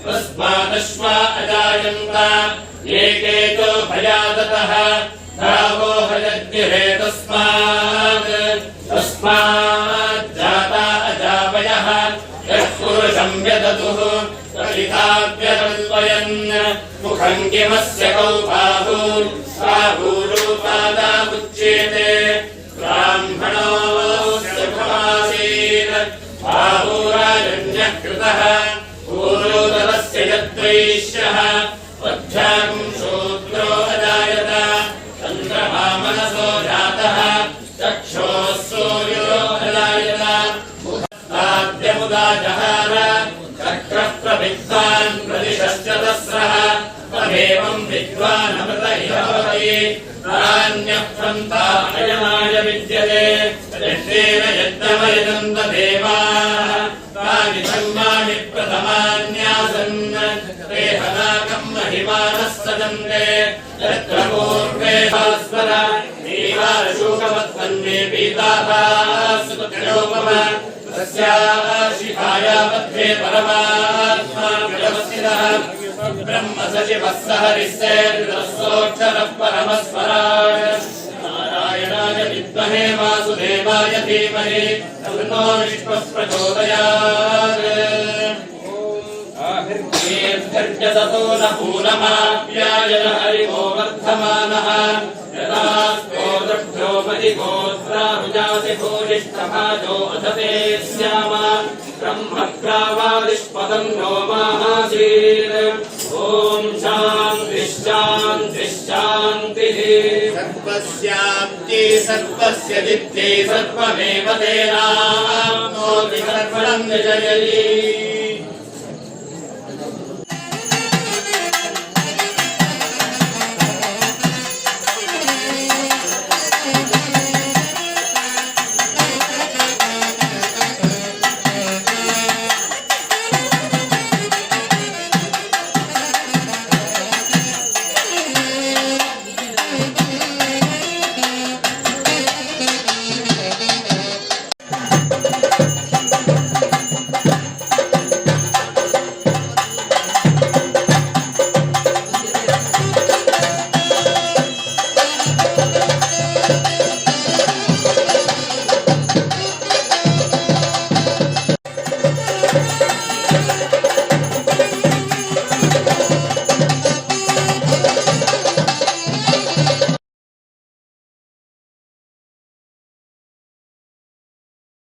तस्मादश्वा अजायन्त एकेतो भयादतः धावो हयद्गिरे तस्मात् जाता अजावयः यः पुरुषं व्यदतुः तलिताव्यकल्पयन् मुखं किमस्य कौ बाहूरूपादामुच्येते ब्राह्मणोऽस्य मुखमासीत् बाहूराजन्यः कृतः पूर्वोदरस्य यद्वैश्यः वध्यागं शूद्रो अजायत चन्द्रमा मनसो जातः चक्षोः सूर्यो अजायत मुखस्ताद्यमुदा जहार चक्रः प्रविद्वान् प्रदिशश्चतस्रः तमेवं विद्वानमृत इह भवति नान्यः फन्ता अयमाय विद्यते यज्ञेन यज्ञमयजन्त देवाः तानि धर्माणि प्रथमान्यासन् ते हनाकं महिमानः सजन्ते यत्र पूर्वे भास्वर नीलाशूकवत्वन्ने पीताः सुपुत्रोपम तस्याः शिखाया मध्ये परमात्मा व्यवस्थितः ब्रह्म सचिवः स हरिः सेर्विदस्सोऽक्षरः परमस्वराट् नारायणाय विद्महे वासुदेवाय धीमहि तन्नो विष्णुः प्रचोदयात् र्जसतो न पूर्णमाप्यायन हरिवो वर्धमानः यदास्तो दक्षो मदिगोत्राहुजासि भूयिष्ठभाजो अधते स्याम ब्रह्मग्रावादिष्पदं नो माहासीत् ॐ शान्तिः शान्तिः शान्तिः सर्वस्याप्ति सर्वस्य जित्यै सर्वमेव तेनाप्नोति सर्वं विजयति